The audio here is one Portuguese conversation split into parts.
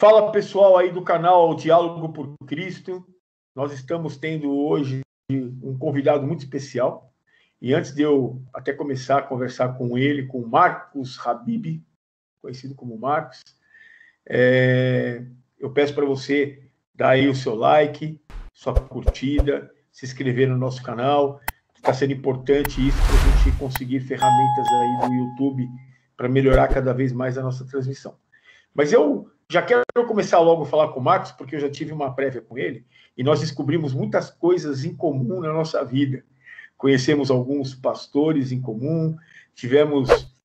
Fala pessoal aí do canal Diálogo por Cristo. Nós estamos tendo hoje um convidado muito especial. E antes de eu até começar a conversar com ele, com Marcos Habib, conhecido como Marcos, eu peço para você dar aí o seu like, sua curtida, se inscrever no nosso canal. Está sendo importante isso para a gente conseguir ferramentas aí do YouTube para melhorar cada vez mais a nossa transmissão. Mas eu já quero começar logo a falar com o Marcos, porque eu já tive uma prévia com ele, e nós descobrimos muitas coisas em comum na nossa vida. Conhecemos alguns pastores em comum, tivemos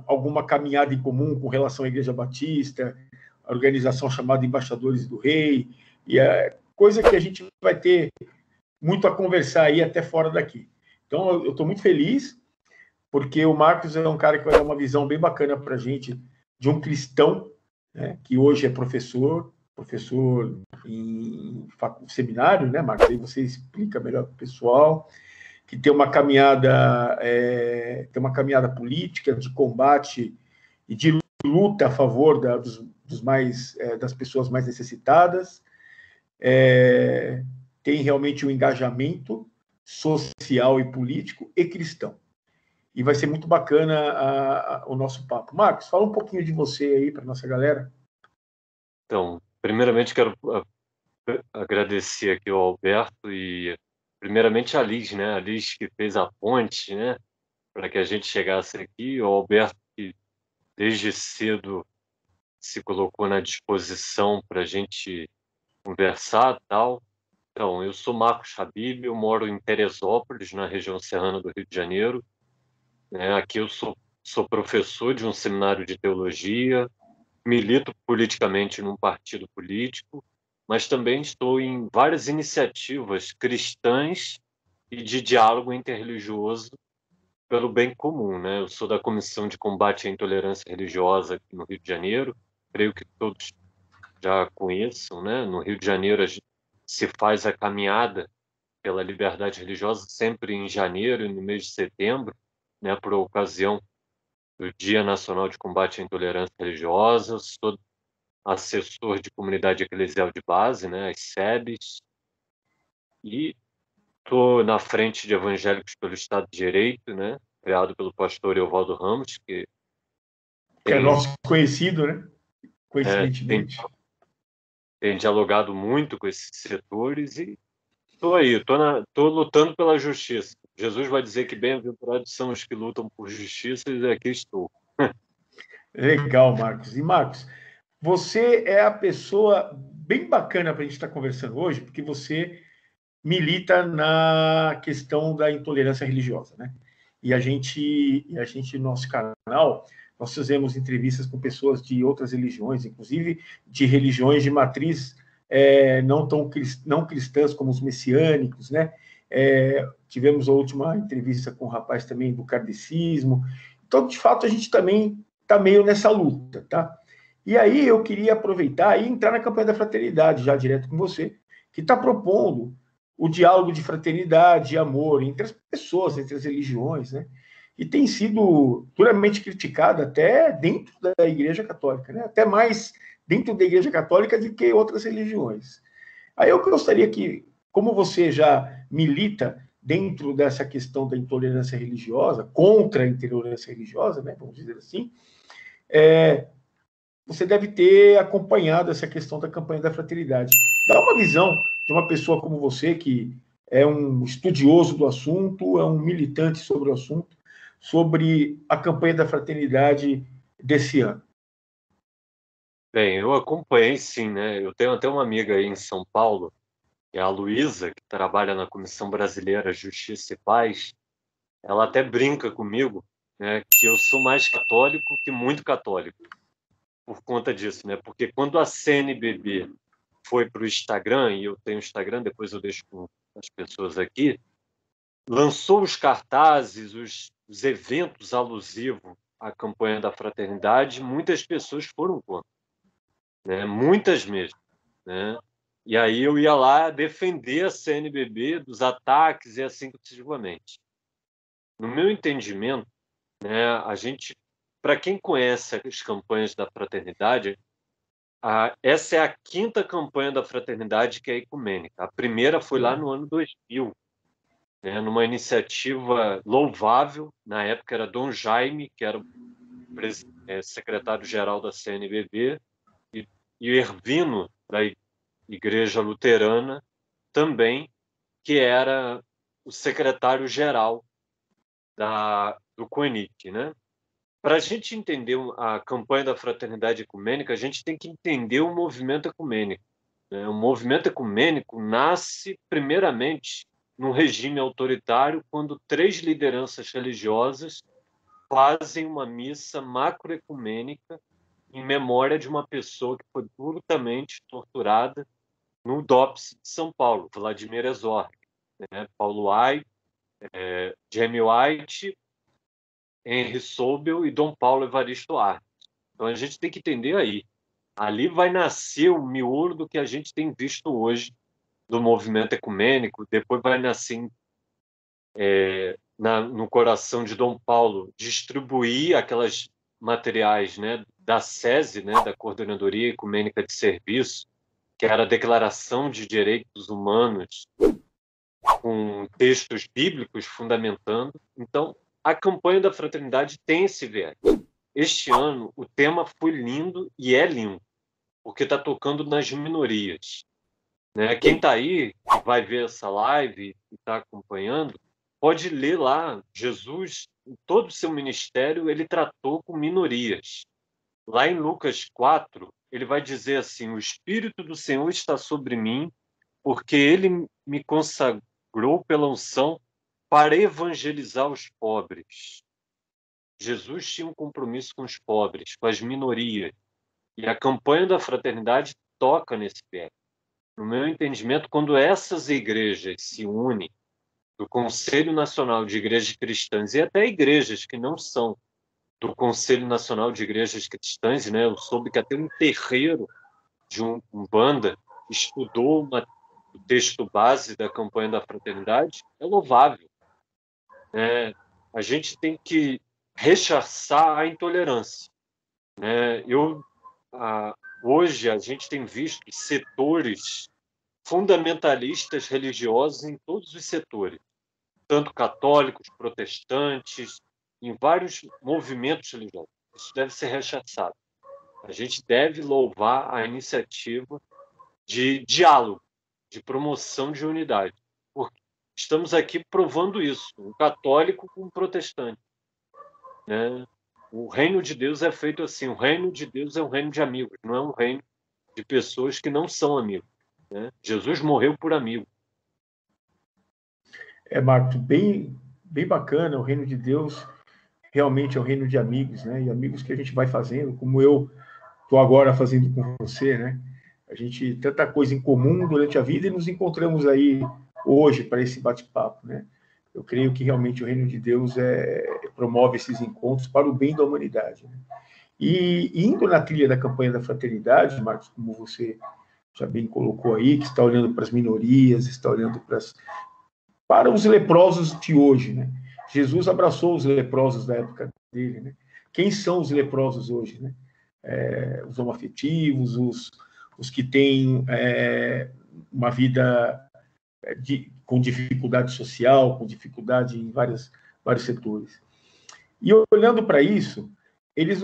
alguma caminhada em comum com relação à Igreja Batista, a organização chamada Embaixadores do Rei, e coisa que a gente vai ter muito a conversar aí até fora daqui. Então, eu estou muito feliz, porque o Marcos é um cara que vai dar uma visão bem bacana para a gente, de um cristão, né, que hoje é professor em seminário, né, Marcos? Aí você explica melhor para o pessoal, que tem uma caminhada política de combate e de luta a favor das pessoas mais necessitadas, tem realmente um engajamento social e político e cristão. E vai ser muito bacana o nosso papo. Marcos, fala um pouquinho de você aí para nossa galera. Então, primeiramente quero agradecer aqui ao Alberto e primeiramente a Liz, né? A Liz que fez a ponte, né? Para que a gente chegasse aqui. O Alberto que desde cedo se colocou na disposição para a gente conversar, tal. Então, eu sou Marcos Habib, eu moro em Teresópolis, na região serrana do Rio de Janeiro. Aqui eu sou professor de um seminário de teologia, milito politicamente num partido político, mas também estou em várias iniciativas cristãs e de diálogo interreligioso pelo bem comum, né? Eu sou da Comissão de Combate à Intolerância Religiosa aqui no Rio de Janeiro, creio que todos já conheçam, né? No Rio de Janeiro se faz a caminhada pela liberdade religiosa sempre em janeiro e no mês de setembro, né? Por ocasião do Dia Nacional de Combate à Intolerância Religiosa. Sou assessor de comunidade eclesial de base, né, as SEBs, e estou na frente de Evangélicos pelo Estado de Direito, né, criado pelo pastor Evaldo Ramos, que é nosso conhecido, né? Coincidentemente. Tem dialogado muito com esses setores e estou aí, estou lutando pela justiça. Jesus vai dizer que bem-aventurados são os que lutam por justiça e aqui estou. Legal, Marcos. E, Marcos, você é a pessoa bem bacana para a gente estar conversando hoje, porque você milita na questão da intolerância religiosa, né? E a gente, no nosso canal, nós fizemos entrevistas com pessoas de outras religiões, inclusive de religiões de matriz não cristãs, como os messiânicos, né? Tivemos a última entrevista com um rapaz também do kardecismo. Então, de fato, a gente também está meio nessa luta, tá? E aí eu queria aproveitar e entrar na campanha da fraternidade, já direto com você, que está propondo o diálogo de fraternidade, de amor entre as pessoas, entre as religiões, né? E tem sido duramente criticada até dentro da Igreja Católica, né? Até mais dentro da Igreja Católica do que outras religiões. Aí eu gostaria que, como você já milita dentro dessa questão da intolerância religiosa, contra a intolerância religiosa, né? Vamos dizer assim, você deve ter acompanhado essa questão da campanha da fraternidade. Dá uma visão de uma pessoa como você, que é um estudioso do assunto, é um militante sobre o assunto, sobre a campanha da fraternidade desse ano. Bem, eu acompanhei sim, né? Eu tenho até uma amiga aí em São Paulo, que é a Luísa, que trabalha na Comissão Brasileira Justiça e Paz. Ela até brinca comigo, né, que eu sou mais católico que muito católico por conta disso, né? Porque quando a CNBB foi para o Instagram, e eu tenho Instagram, depois eu deixo com as pessoas aqui, lançou os cartazes, os eventos alusivos à campanha da fraternidade, muitas pessoas foram contra, né? Muitas mesmo, né? E aí eu ia lá defender a CNBB dos ataques e assim sucessivamente. No meu entendimento, né, a gente, para quem conhece as campanhas da fraternidade, essa é a quinta campanha da Fraternidade que é ecumênica. A primeira foi lá no ano 2000, né, numa iniciativa louvável. Na época era Dom Jaime, que era o secretário-geral da CNBB, e o Ervino, da Igreja Luterana, também, que era o secretário-geral do CONIC, né? Para a gente entender a campanha da Fraternidade Ecumênica, a gente tem que entender o movimento ecumênico, né? O movimento ecumênico nasce, primeiramente, num regime autoritário, quando 3 lideranças religiosas fazem uma missa macroecumênica em memória de uma pessoa que foi brutamente torturada no DOPS de São Paulo, Vladimir Herzog, né? Paulo White, Jamie White, Henry Sobel e Dom Paulo Evaristo Arnes. Então a gente tem que entender aí. Ali vai nascer o miolo do que a gente tem visto hoje do movimento ecumênico, depois vai nascer no coração de Dom Paulo distribuir aquelas materiais, né, da SESI, né, da Coordenadoria Ecumênica de Serviço, que era a Declaração de Direitos Humanos, com textos bíblicos fundamentando. Então, a campanha da Fraternidade tem esse viés. Este ano, o tema foi lindo e é lindo, porque está tocando nas minorias, né? Quem está aí, que vai ver essa live e está acompanhando, pode ler lá. Jesus, em todo o seu ministério, ele tratou com minorias. Lá em Lucas 4, ele vai dizer assim: o Espírito do Senhor está sobre mim, porque ele me consagrou pela unção para evangelizar os pobres. Jesus tinha um compromisso com os pobres, com as minorias. E a campanha da Fraternidade toca nesse pé. No meu entendimento, quando essas igrejas se unem, do Conselho Nacional de Igrejas Cristãs e até igrejas que não são do Conselho Nacional de Igrejas Cristãs, né? Eu soube que até um terreiro de Umbanda estudou o texto base da campanha da Fraternidade, é louvável, né? A gente tem que rechaçar a intolerância, né? Hoje a gente tem visto setores fundamentalistas religiosos em todos os setores, tanto católicos, protestantes, em vários movimentos religiosos. Isso deve ser rechaçado. A gente deve louvar a iniciativa de diálogo, de promoção de unidade, porque estamos aqui provando isso, um católico com um protestante, né? O reino de Deus é feito assim, o reino de Deus é um reino de amigos, não é um reino de pessoas que não são amigos, né? Jesus morreu por amigo. Marco, bem, bem bacana. O reino de Deus realmente é o reino de amigos, né? E amigos que a gente vai fazendo, como eu estou agora fazendo com você, né? A gente tanta coisa em comum durante a vida e nos encontramos aí hoje para esse bate-papo, né? Eu creio que realmente o reino de Deus promove esses encontros para o bem da humanidade, né? E indo na trilha da campanha da fraternidade, Marcos, como você já bem colocou aí, que está olhando para as minorias, está olhando para os leprosos de hoje, né? Jesus abraçou os leprosos da época dele, né? Quem são os leprosos hoje, né? Os homoafetivos, os que têm uma vida com dificuldade social, com dificuldade em vários setores. E olhando para isso, eles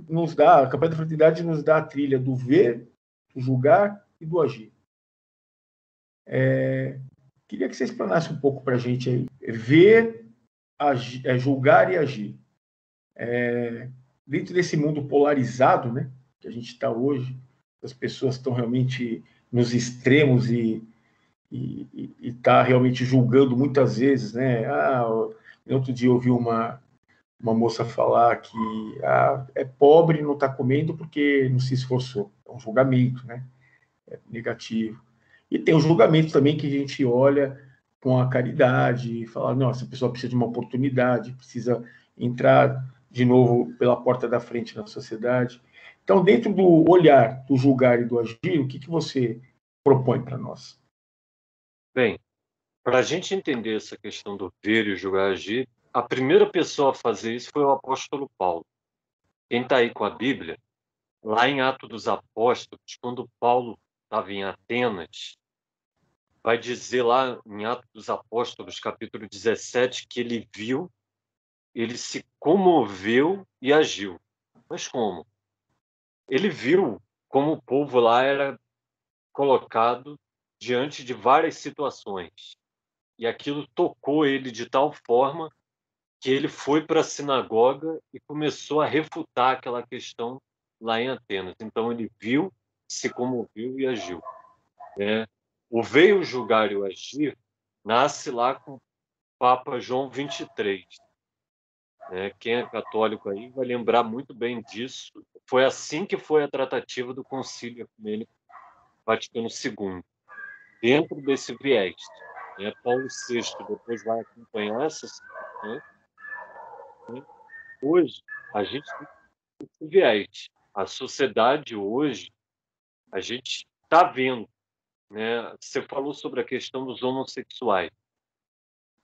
nos dá, a campanha da fraternidade nos dá a trilha do ver, do julgar e do agir. Queria que você explanasse um pouco para a gente aí. Ver, agir, julgar e agir. Dentro desse mundo polarizado, né, que a gente está hoje, as pessoas estão realmente nos extremos e está realmente julgando muitas vezes, né? Outro dia eu ouvi uma moça falar que é pobre e não está comendo porque não se esforçou. É um julgamento, né? É negativo. E tem o julgamento também que a gente olha com a caridade, fala, não, essa pessoa precisa de uma oportunidade, precisa entrar de novo pela porta da frente na sociedade. Então, dentro do olhar, do julgar e do agir, o que você propõe para nós? Bem, para a gente entender essa questão do ver e julgar e agir, a primeira pessoa a fazer isso foi o apóstolo Paulo. Quem está aí com a Bíblia, lá em Atos dos Apóstolos, quando Paulo estava em Atenas, vai dizer lá em Atos dos Apóstolos, capítulo 17, que ele viu, ele se comoveu e agiu. Mas como? Ele viu como o povo lá era colocado diante de várias situações. E aquilo tocou ele de tal forma que ele foi para a sinagoga e começou a refutar aquela questão lá em Atenas. Então ele viu, se comoveu e agiu. O veio julgar e o agir nasce lá com o Papa João 23. Quem é católico aí vai lembrar muito bem disso. Foi assim que foi a tratativa do Concílio Ecumênico Vaticano II, dentro desse viés. Paulo VI depois vai acompanhar essa situação. Hoje, a gente tem esse viés. A sociedade hoje, a gente está vendo. Você falou sobre a questão dos homossexuais.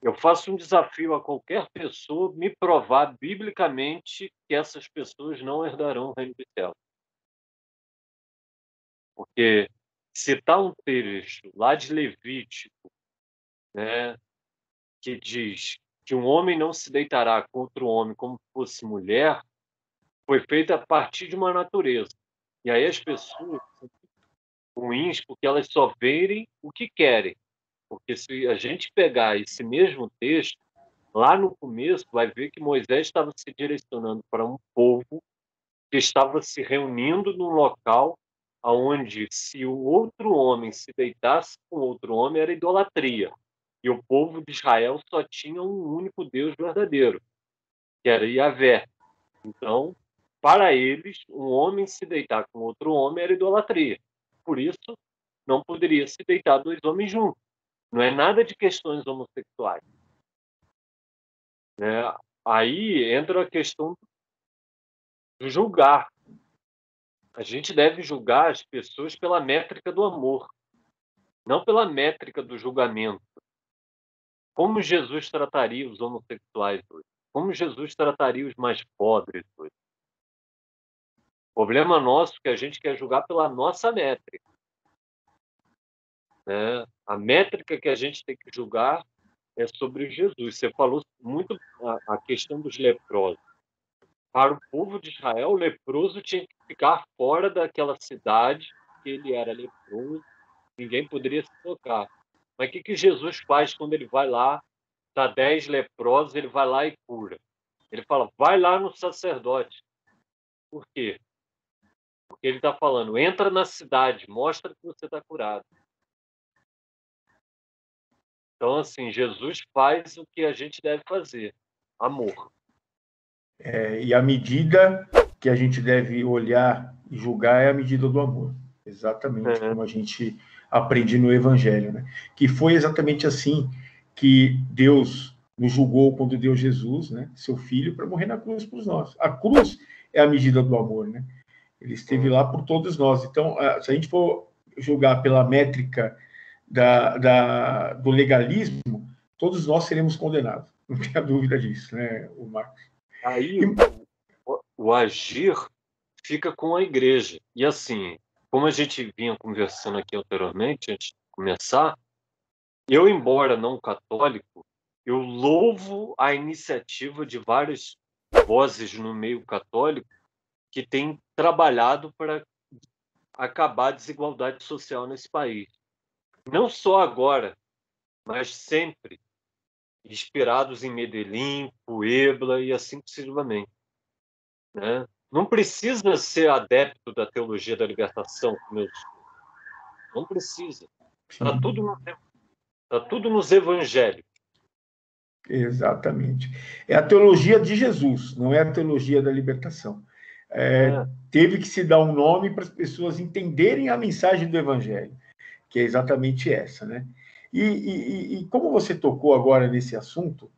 Eu faço um desafio a qualquer pessoa me provar biblicamente que essas pessoas não herdarão o reino dos céus. Porque se está um trecho lá de Levítico, que diz que um homem não se deitará com outro homem como fosse mulher, foi feita a partir de uma natureza. E aí as pessoas são ruins porque elas só veem o que querem. Porque se a gente pegar esse mesmo texto, lá no começo, vai ver que Moisés estava se direcionando para um povo que estava se reunindo num local onde, se o outro homem se deitasse com outro homem, era idolatria. E o povo de Israel só tinha um único Deus verdadeiro, que era Yahvé. Então, para eles, um homem se deitar com outro homem era idolatria. Por isso, não poderia se deitar dois homens juntos. Não é nada de questões homossexuais. Aí entra a questão do julgar. A gente deve julgar as pessoas pela métrica do amor, não pela métrica do julgamento. Como Jesus trataria os homossexuais hoje? Como Jesus trataria os mais pobres hoje? O problema nosso é que a gente quer julgar pela nossa métrica. A métrica que a gente tem que julgar é sobre Jesus. Você falou muito a questão dos leprosos. Para o povo de Israel, o leproso tinha que ficar fora daquela cidade, que ele era leproso, ninguém poderia se tocar. Mas o que Jesus faz quando ele vai lá, está 10 leprosos, ele vai lá e cura? Ele fala, vai lá no sacerdote. Por quê? Porque ele está falando, entra na cidade, mostra que você está curado. Então, assim, Jesus faz o que a gente deve fazer, amor. E a medida que a gente deve olhar e julgar é a medida do amor. Exatamente como a gente aprende no Evangelho, né? Que foi exatamente assim que Deus nos julgou quando deu Jesus, né? Seu Filho, para morrer na cruz por nós. A cruz é a medida do amor, né? Ele esteve lá por todos nós. Então, se a gente for julgar pela métrica do legalismo, todos nós seremos condenados. Não tenha dúvida disso, né, o Marcos? Aí o agir fica com a igreja. E assim, como a gente vinha conversando aqui anteriormente, antes de começar, eu, embora não católico, eu louvo a iniciativa de várias vozes no meio católico que têm trabalhado para acabar a desigualdade social nesse país. Não só agora, mas sempre, inspirados em Medellín, Puebla e assim sucessivamente. Não precisa ser adepto da teologia da libertação, como eu sou. Não precisa. Está tudo nos evangelhos. Exatamente. É a teologia de Jesus, não é a teologia da libertação. Teve que se dar um nome para as pessoas entenderem a mensagem do Evangelho, que é exatamente essa, né? E como você tocou agora nesse assunto,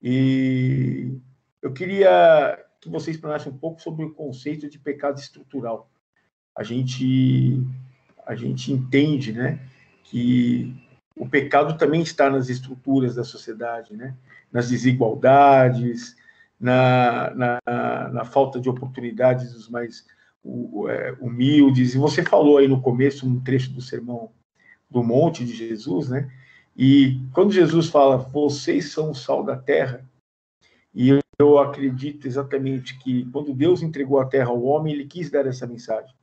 eu queria que você explanasse um pouco sobre o conceito de pecado estrutural. A gente entende, né, que o pecado também está nas estruturas da sociedade, né? Nas desigualdades, na falta de oportunidades dos mais humildes. E você falou aí no começo, um trecho do Sermão do Monte de Jesus, né? E quando Jesus fala, vocês são o sal da terra, e eu acredito exatamente que quando Deus entregou a terra ao homem, ele quis dar essa mensagem.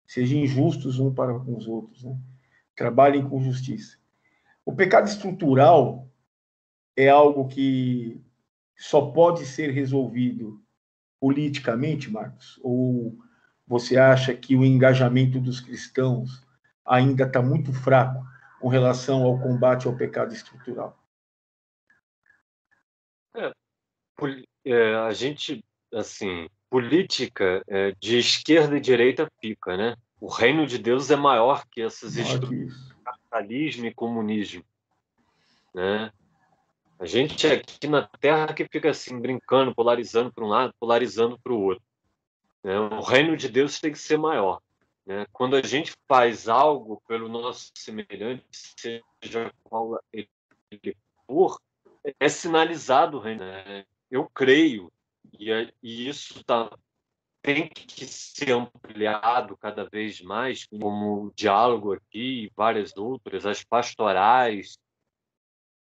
Sejam injustos um para com os outros, né? Trabalhem com justiça. O pecado estrutural é algo que só pode ser resolvido politicamente, Marcos? Ou você acha que o engajamento dos cristãos ainda está muito fraco com relação ao combate ao pecado estrutural? É, a gente, assim, política de esquerda e direita fica, né? O reino de Deus é maior que essas Maior que estruturas isso. de capitalismo e comunismo, né? A gente aqui na Terra que fica assim, brincando, polarizando para um lado, polarizando para o outro, né? O reino de Deus tem que ser maior, né? Quando a gente faz algo pelo nosso semelhante, seja qual ele for, é sinalizado o reino, né? Eu creio, e isso tem que ser ampliado cada vez mais, como o diálogo aqui e várias outras, as pastorais,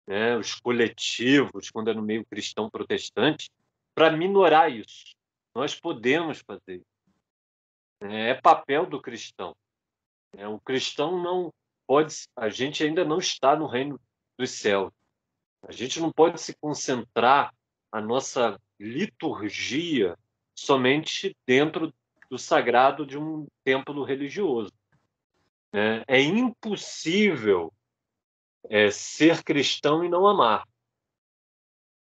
né, os coletivos, quando é no meio cristão protestante, para minorar isso. Nós podemos fazer isso. É papel do cristão. O cristão não pode, a gente ainda não está no reino dos céus. A gente não pode se concentrar a nossa liturgia somente dentro do sagrado de um templo religioso, né? É impossível ser cristão e não amar,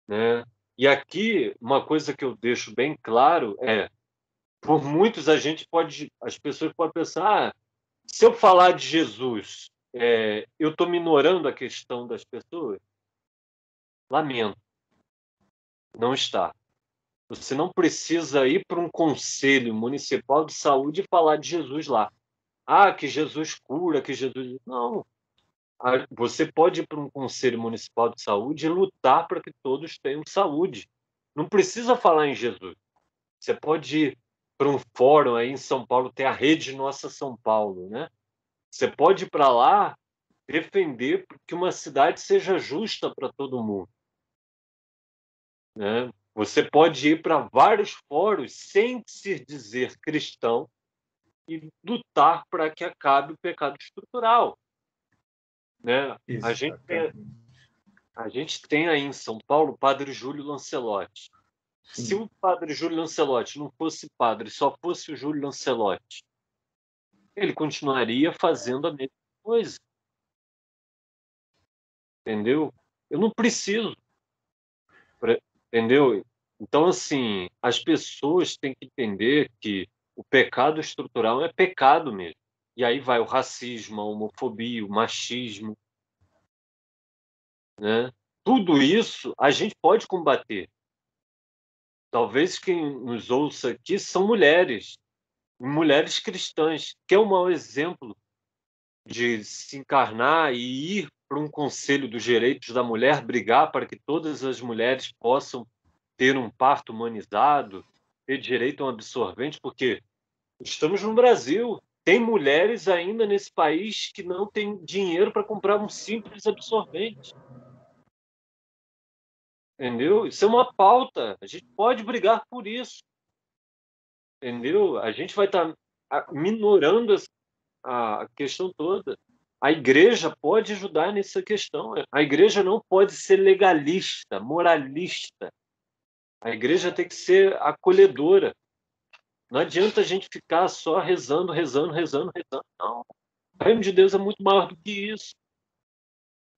né? E aqui uma coisa que eu deixo bem claro por muitos as pessoas podem pensar, se eu falar de Jesus, eu estou minorando a questão das pessoas? Lamento, não está. Você não precisa ir para um conselho municipal de saúde e falar de Jesus lá. Ah, que Jesus cura, que Jesus. Não. Você pode ir para um conselho municipal de saúde e lutar para que todos tenham saúde. Não precisa falar em Jesus. Você pode ir para um fórum aí em São Paulo, tem a Rede Nossa São Paulo, né? Você pode ir para lá defender que uma cidade seja justa para todo mundo, né? Você pode ir para vários fóruns sem se dizer cristão e lutar para que acabe o pecado estrutural, né? Exatamente. A gente tem aí em São Paulo o padre Júlio Lancelotti. Se Sim. o padre Júlio Lancelotti não fosse padre, só fosse o Júlio Lancelotti, ele continuaria fazendo a mesma coisa, entendeu? Eu não preciso, entendeu? Então, assim, as pessoas têm que entender que o pecado estrutural é pecado mesmo. E aí vai o racismo, a homofobia, o machismo, né? Tudo isso a gente pode combater. Talvez quem nos ouça aqui são mulheres cristãs, que é um mau exemplo de se encarnar e ir para um conselho dos direitos da mulher, brigar para que todas as mulheres possam ter um parto humanizado, ter direito a um absorvente, porque estamos no Brasil. Tem mulheres ainda nesse país que não têm dinheiro para comprar um simples absorvente. Entendeu? Isso é uma pauta. A gente pode brigar por isso. Entendeu? A gente vai estar minorando a questão toda. A igreja pode ajudar nessa questão. A igreja não pode ser legalista, moralista. A igreja tem que ser acolhedora. Não adianta a gente ficar só rezando, rezando, rezando, rezando. Não. O reino de Deus é muito maior do que isso.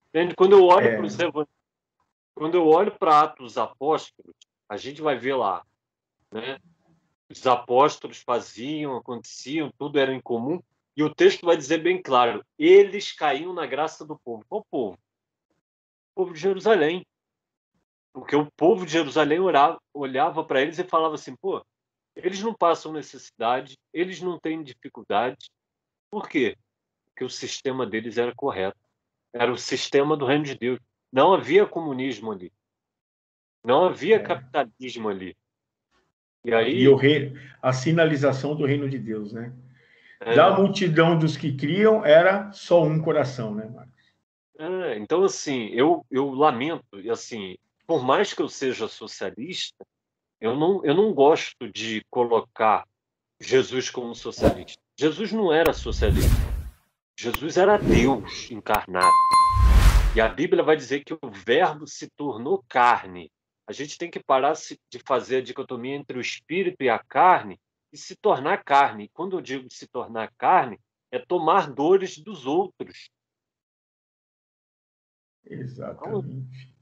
Entende? Quando eu olho para Atos dos Apóstolos, a gente vai ver lá, né? Os apóstolos faziam, aconteciam, tudo era em comum. E o texto vai dizer bem claro: eles caíam na graça do povo. Qual povo? O povo de Jerusalém. Porque o povo de Jerusalém olhava para eles e falava assim: pô, eles não passam necessidade, eles não têm dificuldade. Por quê? Porque o sistema deles era correto. Era o sistema do reino de Deus. Não havia comunismo ali. Não havia É, capitalismo ali. E aí, a sinalização do reino de Deus, né? Da é, multidão dos que criam, era só um coração, né, Marcos? então, assim, eu lamento, e assim, por mais que eu seja socialista, eu não gosto de colocar Jesus como socialista. Jesus não era socialista. Jesus era Deus encarnado. E a Bíblia vai dizer que o Verbo se tornou carne. A gente tem que parar de fazer a dicotomia entre o espírito e a carne e se tornar carne. E quando eu digo se tornar carne, é tomar dores dos outros. Então, Exatamente.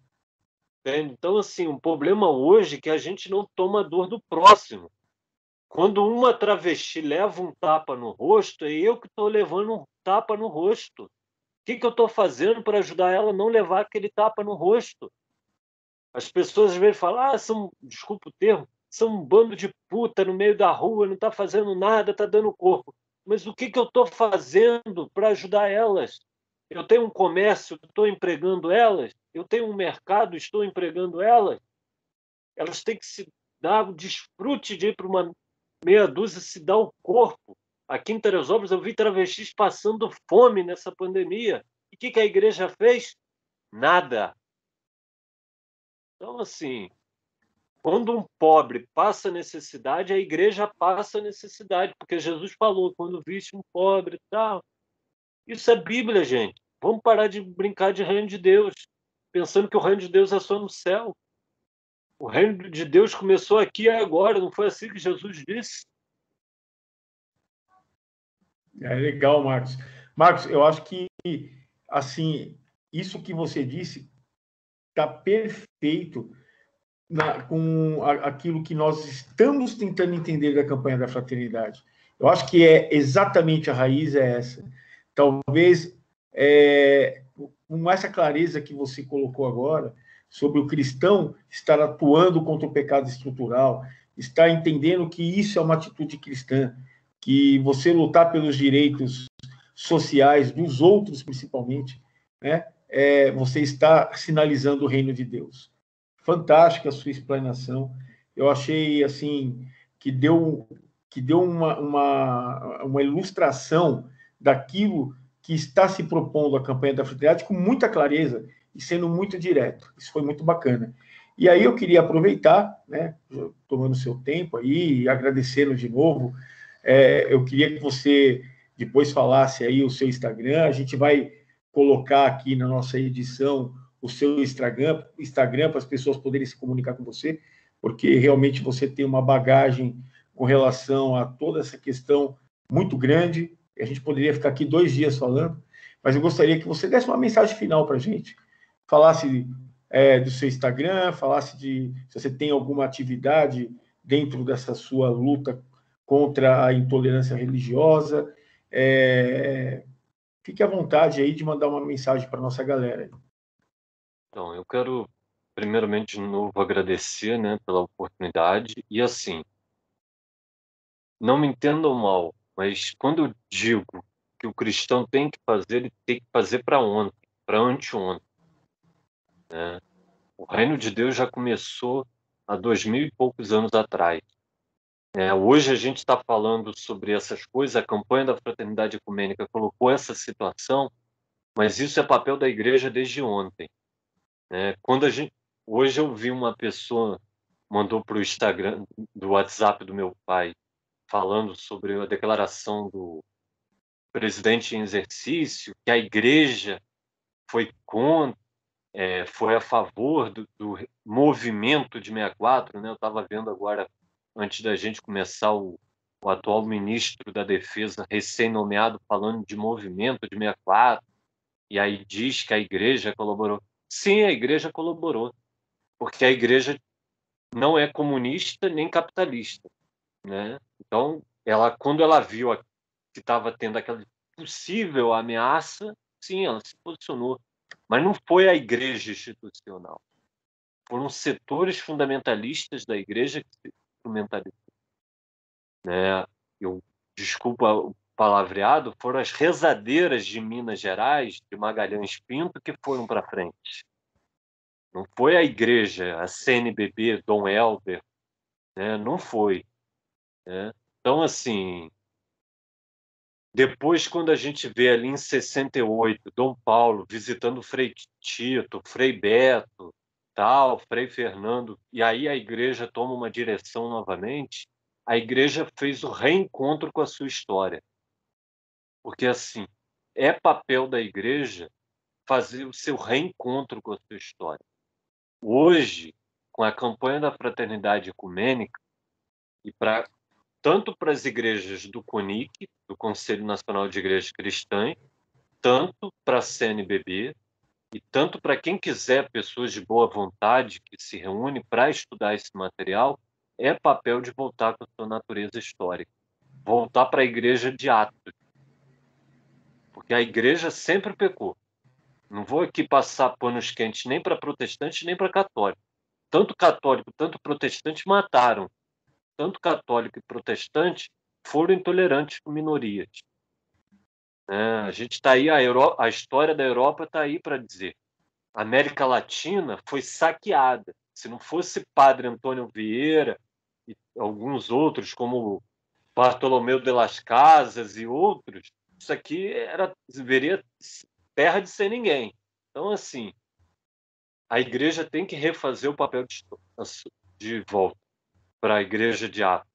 então, assim, um problema hoje é que a gente não toma dor do próximo. Quando uma travesti leva um tapa no rosto, é eu que estou levando um tapa no rosto. O que eu estou fazendo para ajudar ela a não levar aquele tapa no rosto? As pessoas às vezes falam, desculpa o termo, são um bando de puta no meio da rua, não está fazendo nada, está dando corpo. Mas o que eu estou fazendo para ajudar elas? Eu tenho um comércio, estou empregando elas? Eu tenho um mercado, estou empregando elas? Elas têm que se dar o desfrute de ir para uma meia dúzia, se dar o corpo. Aqui em Teresópolis eu vi travestis passando fome nessa pandemia. E o que a igreja fez? Nada. Então, assim, quando um pobre passa necessidade, a igreja passa necessidade, porque Jesus falou, quando viste um pobre e tal. Isso é Bíblia, gente. Vamos parar de brincar de reino de Deus, pensando que o reino de Deus é só no céu. O reino de Deus começou aqui e agora, não foi assim que Jesus disse? É legal, Marcos. Marcos, eu acho que, assim, isso que você disse está perfeito com aquilo que nós estamos tentando entender da campanha da fraternidade. Eu acho que exatamente a raiz é essa. Talvez, com essa clareza que você colocou agora, sobre o cristão estar atuando contra o pecado estrutural, estar entendendo que isso é uma atitude cristã, que você lutar pelos direitos sociais dos outros, principalmente, né? Você está sinalizando o reino de Deus. Fantástica a sua explanação. Eu achei assim que deu uma ilustração daquilo que está se propondo a campanha da fraternidade com muita clareza e sendo muito direto. Isso foi muito bacana. E aí eu queria aproveitar, né, tomando seu tempo aí, e agradecendo de novo. Eu queria que você depois falasse aí o seu Instagram. A gente vai colocar aqui na nossa edição o seu Instagram para as pessoas poderem se comunicar com você, porque realmente você tem uma bagagem com relação a toda essa questão muito grande. A gente poderia ficar aqui 2 dias falando, mas eu gostaria que você desse uma mensagem final para a gente, falasse do seu Instagram, falasse se você tem alguma atividade dentro dessa sua luta contra a intolerância religiosa. Fique à vontade aí de mandar uma mensagem para a nossa galera. Então, eu quero, primeiramente, de novo, agradecer, né, pela oportunidade. E, assim, não me entendam mal, mas quando eu digo que o cristão tem que fazer, ele tem que fazer para ontem, para anteontem, né? O reino de Deus já começou há 2000 e poucos anos atrás. Hoje a gente está falando sobre essas coisas, a campanha da Fraternidade Ecumênica colocou essa situação, mas isso é papel da igreja desde ontem. Hoje eu vi uma pessoa mandou para o Instagram, do WhatsApp do meu pai, falando sobre a declaração do presidente em exercício, que a igreja foi contra, foi a favor do movimento de 64, né? Eu estava vendo agora, antes da gente começar, o atual ministro da Defesa, recém-nomeado, falando de movimento de 64, e aí diz que a igreja colaborou. Sim, a igreja colaborou, porque a igreja não é comunista nem capitalista, né? Então, quando ela viu que estava tendo aquela possível ameaça, sim, ela se posicionou. Mas não foi a igreja institucional. Foram setores fundamentalistas da igreja que se instrumentalizaram, né? Desculpa o palavreado, foram as rezadeiras de Minas Gerais, de Magalhães Pinto, que foram para frente. Não foi a igreja, a CNBB, Dom Helder, né? Não foi, né? Então, assim, depois, quando a gente vê ali em 68, Dom Paulo visitando Frei Tito, Frei Beto, tal, Frei Fernando, e aí a igreja toma uma direção novamente, a igreja fez o reencontro com a sua história. Porque, assim, é papel da igreja fazer o seu reencontro com a sua história. Hoje, com a campanha da Fraternidade Ecumênica, e tanto para as igrejas do CONIC, do Conselho Nacional de Igrejas Cristãs, tanto para a CNBB, e tanto para quem quiser, pessoas de boa vontade que se reúnem para estudar esse material, é papel de voltar com a sua natureza histórica. Voltar para a igreja de Atos. Porque a igreja sempre pecou. Não vou aqui passar panos quentes nem para protestante, nem para católico. Tanto católico, tanto protestante mataram. Tanto católico e protestante foram intolerantes com minorias. A gente está aí, a história da Europa está aí para dizer. A América Latina foi saqueada. Se não fosse Padre Antônio Vieira e alguns outros, como Bartolomeu de las Casas e outros, isso aqui deveria terra de ser ninguém. Então, assim, a igreja tem que refazer o papel de volta para a igreja de Atos,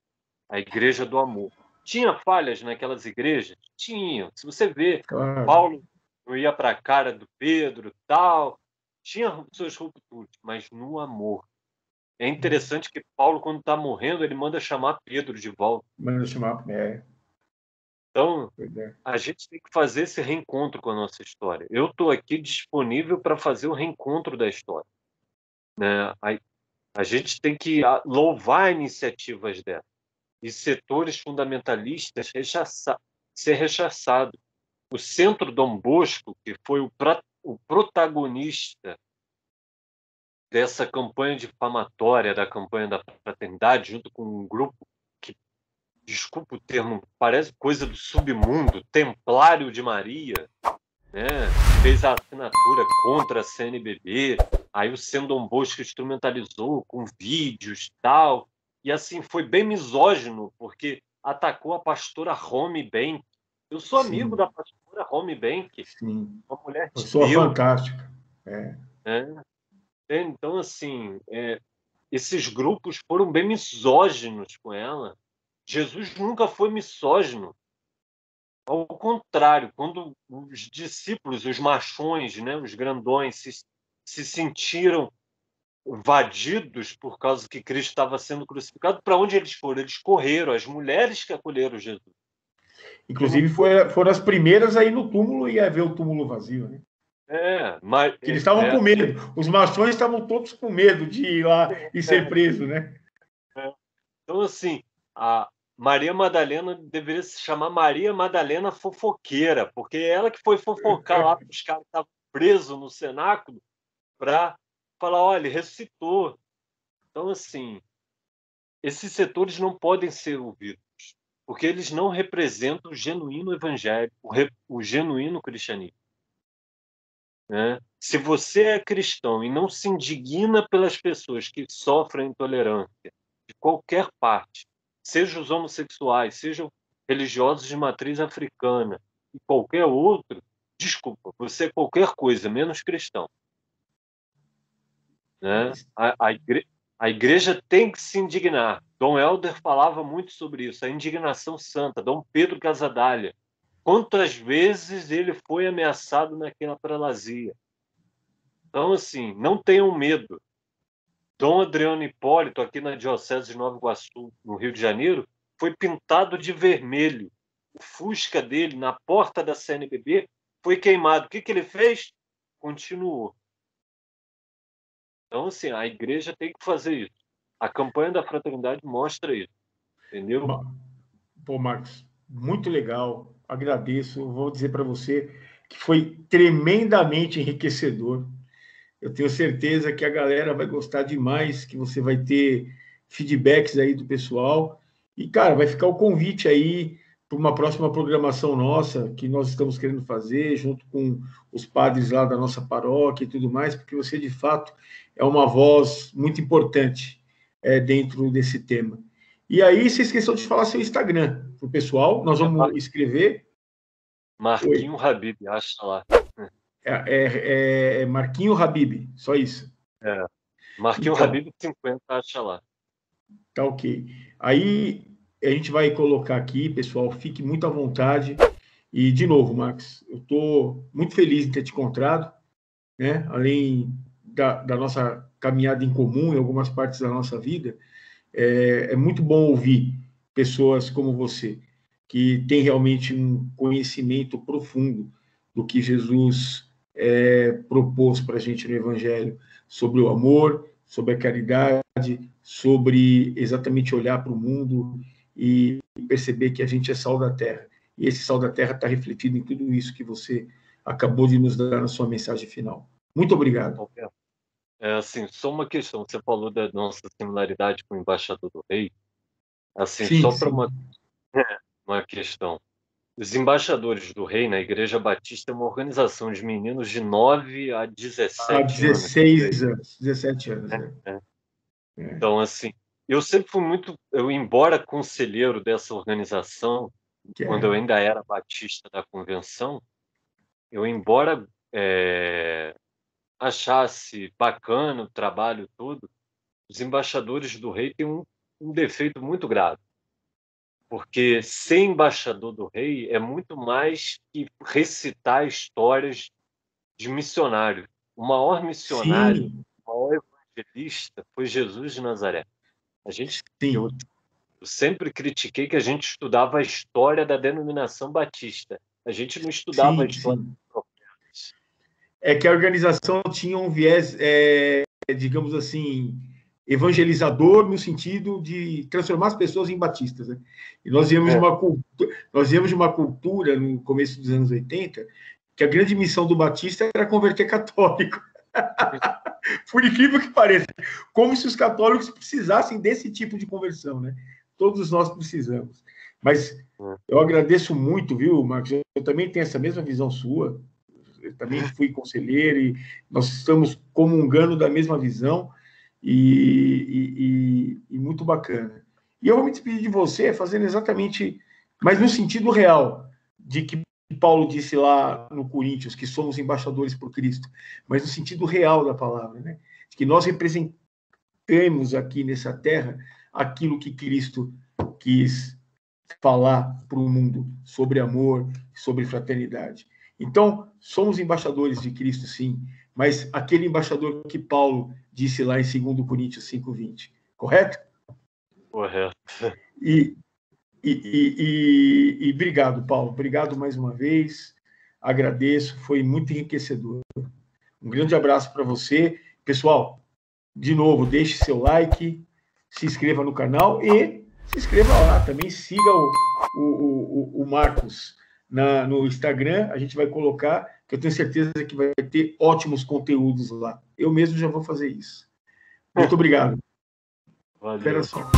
a igreja do amor. Tinha falhas naquelas igrejas? Tinha. Se você vê, Claro. Paulo não ia para a cara do Pedro, tal, tinha suas rupturas, mas no amor. É interessante que Paulo, quando está morrendo, ele manda chamar Pedro de volta. Manda chamar. Então, a gente tem que fazer esse reencontro com a nossa história. Eu estou aqui disponível para fazer o reencontro da história, né? A gente tem que louvar iniciativas dessas e setores fundamentalistas ser rechaçado. O Centro Dom Bosco, que foi o protagonista dessa campanha difamatória, da campanha da fraternidade, junto com um grupo que, desculpa o termo, parece coisa do submundo, Templário de Maria, né? Fez a assinatura contra a CNBB, aí o Centro Dom Bosco instrumentalizou com vídeos e tal, e assim, foi bem misógino, porque atacou a pastora Romy Bank. Eu sou amigo da pastora Romy Bank, uma mulher de Pessoa Deus. fantástica. Então, assim, esses grupos foram bem misóginos com ela. Jesus nunca foi misógino. Ao contrário, quando os discípulos, os machões, né, os grandões, se sentiram invadidos por causa que Cristo estava sendo crucificado, para onde eles foram? Eles correram, as mulheres que acolheram Jesus. Inclusive, foram as primeiras a ir no túmulo e a ver o túmulo vazio, né? Mas que eles estavam com medo. Os machões estavam todos com medo de ir lá e ser preso, né? Então, assim, a Maria Madalena deveria se chamar Maria Madalena Fofoqueira, porque é ela que foi fofocar lá para os caras que estavam presos no cenáculo para falar, olha, ele ressuscitou. Então, assim, esses setores não podem ser ouvidos, porque eles não representam o genuíno evangelho, o genuíno cristianismo. Né? Se você é cristão e não se indigna pelas pessoas que sofrem intolerância de qualquer parte, sejam os homossexuais, sejam religiosos de matriz africana e qualquer outro, desculpa, você é qualquer coisa, menos cristão. Né? A igreja tem que se indignar. Dom Helder falava muito sobre isso, a indignação santa. Dom Pedro Casadalha, quantas vezes ele foi ameaçado naquela prelazia. Então, assim, não tenham medo. Dom Adriano Hipólito, aqui na Diocese de Nova Iguaçu, no Rio de Janeiro, foi pintado de vermelho. O Fusca dele, na porta da CNBB, foi queimado. O que ele fez? Continuou. Então, assim, a igreja tem que fazer isso. A campanha da fraternidade mostra isso. Entendeu? Pô, Marcos, muito legal. Agradeço. Vou dizer para você que foi tremendamente enriquecedor. Eu tenho certeza que a galera vai gostar demais, que você vai ter feedbacks aí do pessoal. E, cara, vai ficar o convite aí para uma próxima programação nossa, que nós estamos querendo fazer, junto com os padres lá da nossa paróquia e tudo mais, porque você, de fato, é uma voz muito importante dentro desse tema. E aí, você esqueceu de falar seu Instagram para o pessoal. Nós vamos escrever. Marquinho Habib, acha lá. Marquinho Habib, só isso. Marquinho então, Habib 50, acha lá. Tá ok. Aí a gente vai colocar aqui, pessoal, fique muito à vontade. E, de novo, Max, eu estou muito feliz em ter te encontrado, né? Além da nossa caminhada em comum em algumas partes da nossa vida, é muito bom ouvir pessoas como você, que tem realmente um conhecimento profundo do que Jesus propôs para a gente no Evangelho, sobre o amor, sobre a caridade, sobre exatamente olhar para o mundo e perceber que a gente é sal da terra. E esse sal da terra está refletido em tudo isso que você acabou de nos dar na sua mensagem final. Muito obrigado. Assim, só uma questão. Você falou da nossa similaridade com o embaixador do rei. Assim, Sim, só para sim. uma questão. Os embaixadores do rei na Igreja Batista é uma organização de meninos de 9 a 17 Há anos. 16 anos, 17 anos, Então, assim, eu sempre fui embora conselheiro dessa organização, quando eu ainda era batista da convenção, eu embora achasse bacana o trabalho todo, os embaixadores do rei têm um defeito muito grave. Porque ser embaixador do rei é muito mais que recitar histórias de missionário. O maior missionário, Sim. o maior evangelista foi Jesus de Nazaré. Eu Sim. sempre critiquei que a gente estudava a história da denominação batista. A gente não estudava a história dos profetas. É que a organização tinha um viés, digamos assim, evangelizador no sentido de transformar as pessoas em batistas, né? E nós viemos de uma cultura no começo dos anos 80 que a grande missão do batista era converter católico. Por incrível que pareça, como se os católicos precisassem desse tipo de conversão, né? Todos nós precisamos. Mas eu agradeço muito, viu, Marcos? Eu também tenho essa mesma visão sua. Eu também fui conselheiro e nós estamos comungando da mesma visão e muito bacana. E eu vou me despedir de você fazendo exatamente, mas no sentido real, de que Paulo disse lá no Coríntios, que somos embaixadores por Cristo, mas no sentido real da palavra, né? De que nós representemos aqui nessa terra aquilo que Cristo quis falar para o mundo sobre amor, sobre fraternidade. Então, somos embaixadores de Cristo, sim, mas aquele embaixador que Paulo disse lá em 2 Coríntios 5:20, correto? Correto. E obrigado, Paulo. Obrigado mais uma vez. Agradeço, foi muito enriquecedor. Um grande abraço para você. Pessoal, de novo, deixe seu like, se inscreva no canal e se inscreva lá. Também siga o Marcos no Instagram. A gente vai colocar, que eu tenho certeza que vai ter ótimos conteúdos lá. Eu mesmo já vou fazer isso. Muito obrigado. Valeu. Espera só.